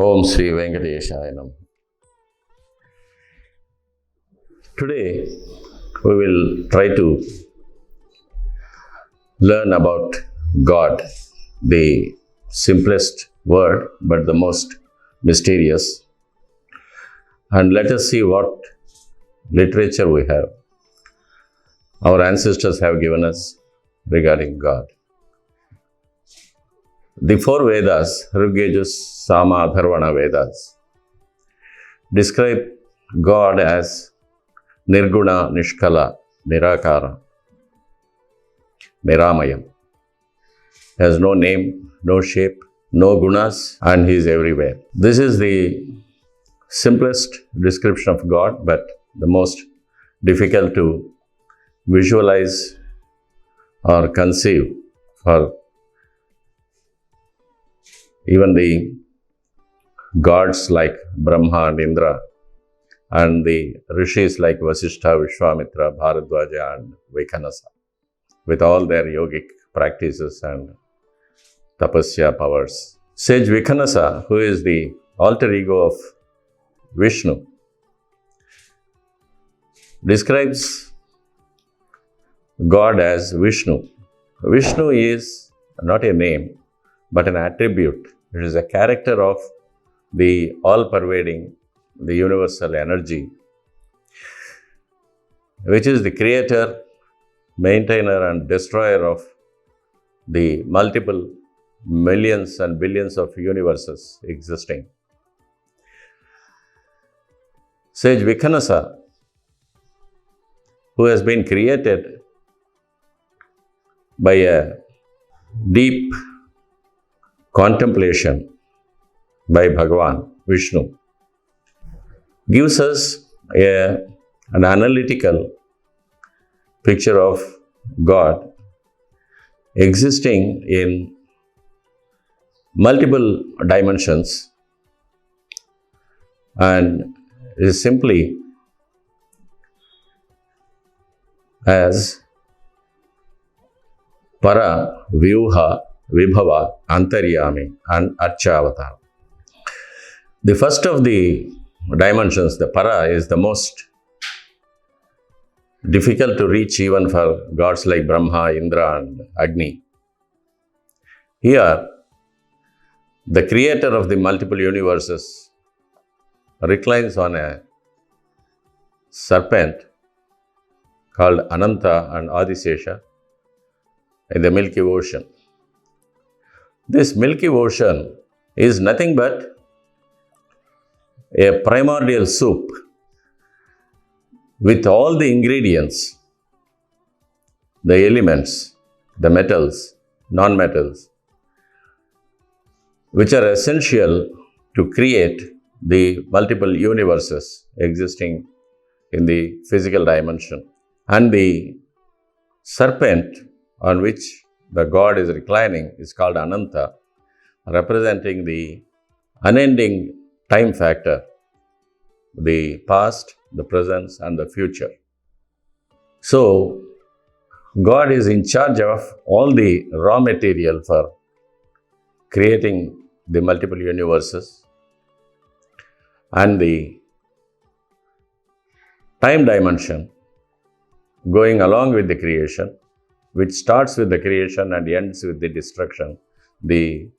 Om Sri Venkateshaya Namaha. Today we will try to learn about God, the simplest word but the most mysterious. And let us see what literature we have. Our ancestors have given us regarding God. The four Vedas, Rigveda, Sama, Atharvana Vedas, describe God as Nirguna, Nishkala, Nirakara, Niramayam. He has no name, no shape, no gunas, and He is everywhere. This is the simplest description of God, but the most difficult to visualize or conceive for even the gods like Brahma and Indra, and the rishis like Vasishtha, Vishwamitra, Bharadwaja and Vaikhanasa, with all their yogic practices and tapasya powers. Sage Vaikhanasa, who is the alter ego of Vishnu, describes God as Vishnu. Vishnu is not a name, but an attribute. It is a character of the all-pervading, the universal energy, which is the creator, maintainer and destroyer of the multiple millions and billions of universes existing. Sage Vaikhanasa, who has been created by a deep contemplation by Bhagavan, Vishnu, gives us an analytical picture of God existing in multiple dimensions, and is simply as Para, Vyuha, Vibhava, Antaryami and Archavata. The first of the dimensions, the Para, is the most difficult to reach even for gods like Brahma, Indra and Agni. Here, the creator of the multiple universes reclines on a serpent called Ananta and Adisesha in the Milky Ocean. This Milky Ocean is nothing but a primordial soup with all the ingredients, the elements, the metals, non-metals, which are essential to create the multiple universes existing in the physical dimension. And the serpent on which the God is reclining is called Ananta, representing the unending time factor, the past, the present and the future. So, God is in charge of all the raw material for creating the multiple universes, and the time dimension going along with the creation, which starts with the creation and ends with the destruction, the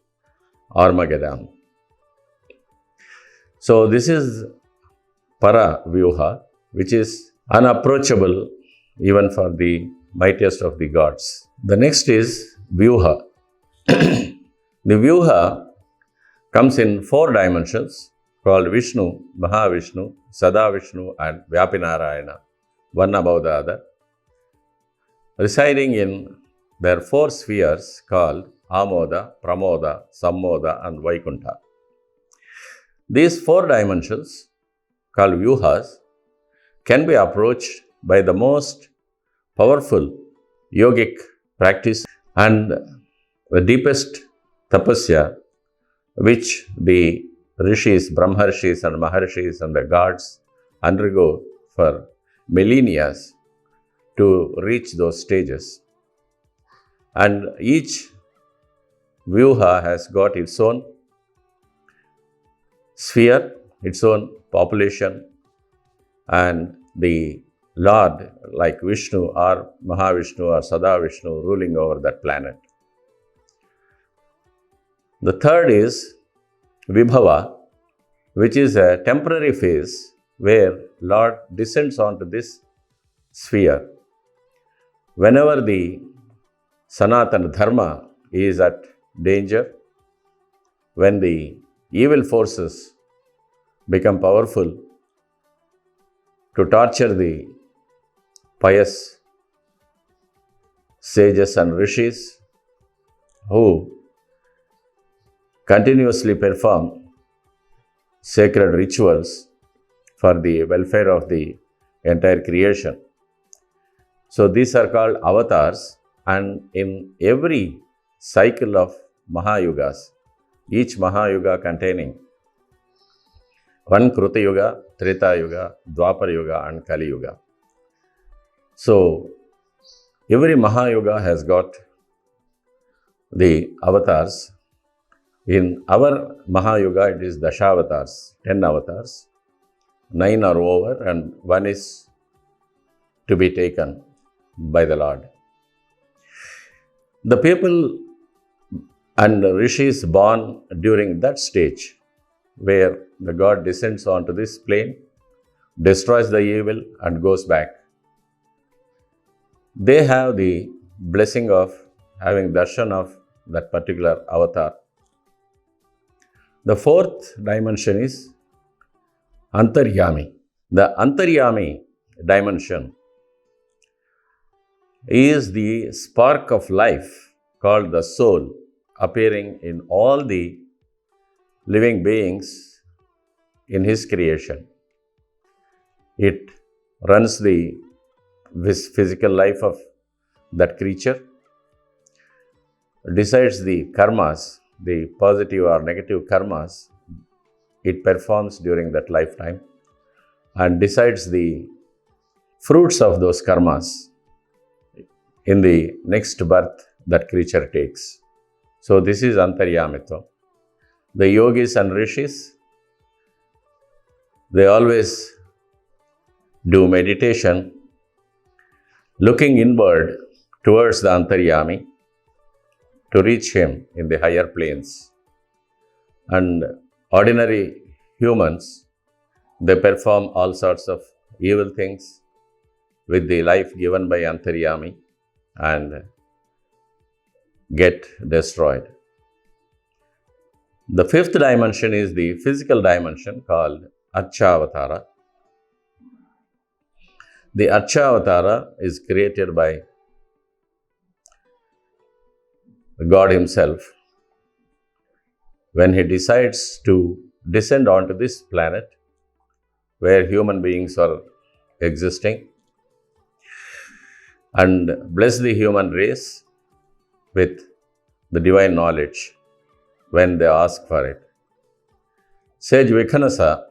Armageddon. So this is Para Vyuha, which is unapproachable even for the mightiest of the gods. The next is Vyuha. The Vyuha comes in four dimensions called Vishnu, Mahavishnu, Sadavishnu and Vyapinarayana, one above the other, residing in their four spheres called Amoda, Pramoda, Sammoda and Vaikuntha. These four dimensions, called Vyuhas, can be approached by the most powerful yogic practice and the deepest tapasya, which the rishis, Brahmarshis and Maharshis and the gods undergo for millennia to reach those stages. And each Vyuha has got its own sphere, its own population, and the Lord, like Vishnu or Mahavishnu or Sadavishnu, ruling over that planet. The third is Vibhava, which is a temporary phase where Lord descends onto this sphere. Whenever the Sanatana Dharma is at danger, when the evil forces become powerful to torture the pious sages and rishis who continuously perform sacred rituals for the welfare of the entire creation. So these are called avatars, and in every cycle of Mahayugas, each Mahayuga containing one Kruta Yuga, Treta Yuga, Dwapar Yuga and Kali Yuga. So every Mahayuga has got the avatars. In our Mahayuga, it is Dashavatars, 10 avatars. 9 are over and 1 is to be taken by the Lord. The people and rishis born during that stage, where the God descends onto this plane, destroys the evil and goes back, they have the blessing of having darshan of that particular avatar. The fourth dimension is Antaryami. The Antaryami dimension is the spark of life called the soul, appearing in all the living beings in His creation. It runs the physical life of that creature, decides the karmas, the positive or negative karmas it performs during that lifetime, and decides the fruits of those karmas in the next birth that creature takes. So this is Antaryamitva. The yogis and rishis, they always do meditation looking inward towards the Antaryami to reach him in the higher planes. And ordinary humans, they perform all sorts of evil things with the life given by Antaryami and get destroyed. The fifth dimension is the physical dimension called Archavatara. The Archavatara is created by God Himself when He decides to descend onto this planet where human beings are existing and bless the human race with the divine knowledge when they ask for it. Sage Vikhanasa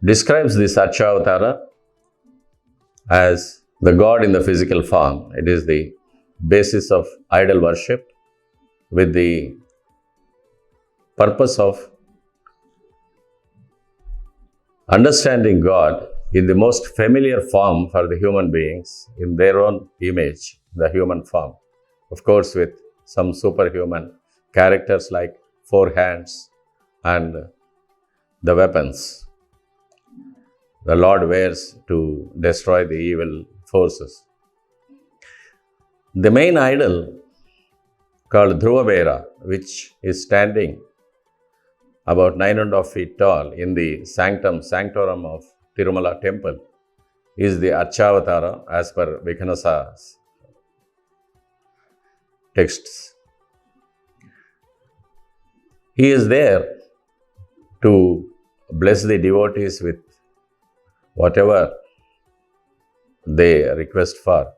describes this Archavatara as the God in the physical form. It is the basis of idol worship with the purpose of understanding God in the most familiar form for the human beings in their own image, the human form. Of course, with some superhuman characters like 4 hands and the weapons the Lord wears to destroy the evil forces. The main idol called Dhruvabera, which is standing about 9.5 feet tall in the sanctorum of Tirumala temple, is the Archavatara as per Vikhanasa's texts. He is there to bless the devotees with whatever they request for,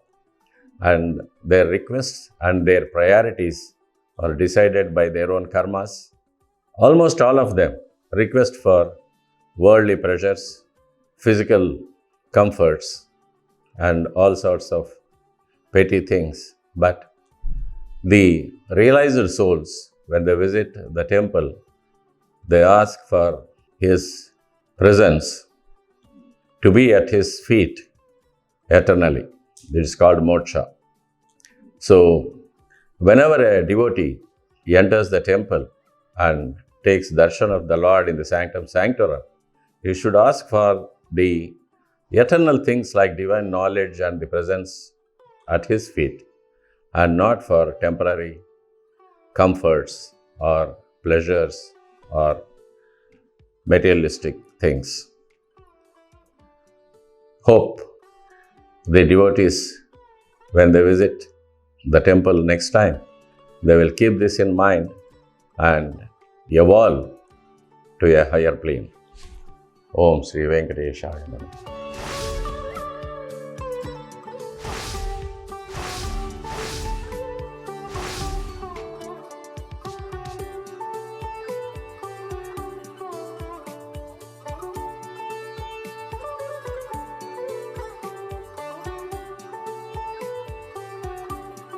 and their requests and their priorities are decided by their own karmas. Almost all of them request for worldly pleasures, physical comforts, and all sorts of petty things. But the realized souls, when they visit the temple, they ask for His presence, to be at His feet eternally. This is called moksha. So, whenever a devotee enters the temple and takes darshan of the Lord in the sanctum sanctorum, he should ask for the eternal things like divine knowledge and the presence at His feet, and not for temporary comforts or pleasures or materialistic things. Hope the devotees, when they visit the temple next time, they will keep this in mind and evolve to a higher plane. Om Sri Venkateshaya Namaha.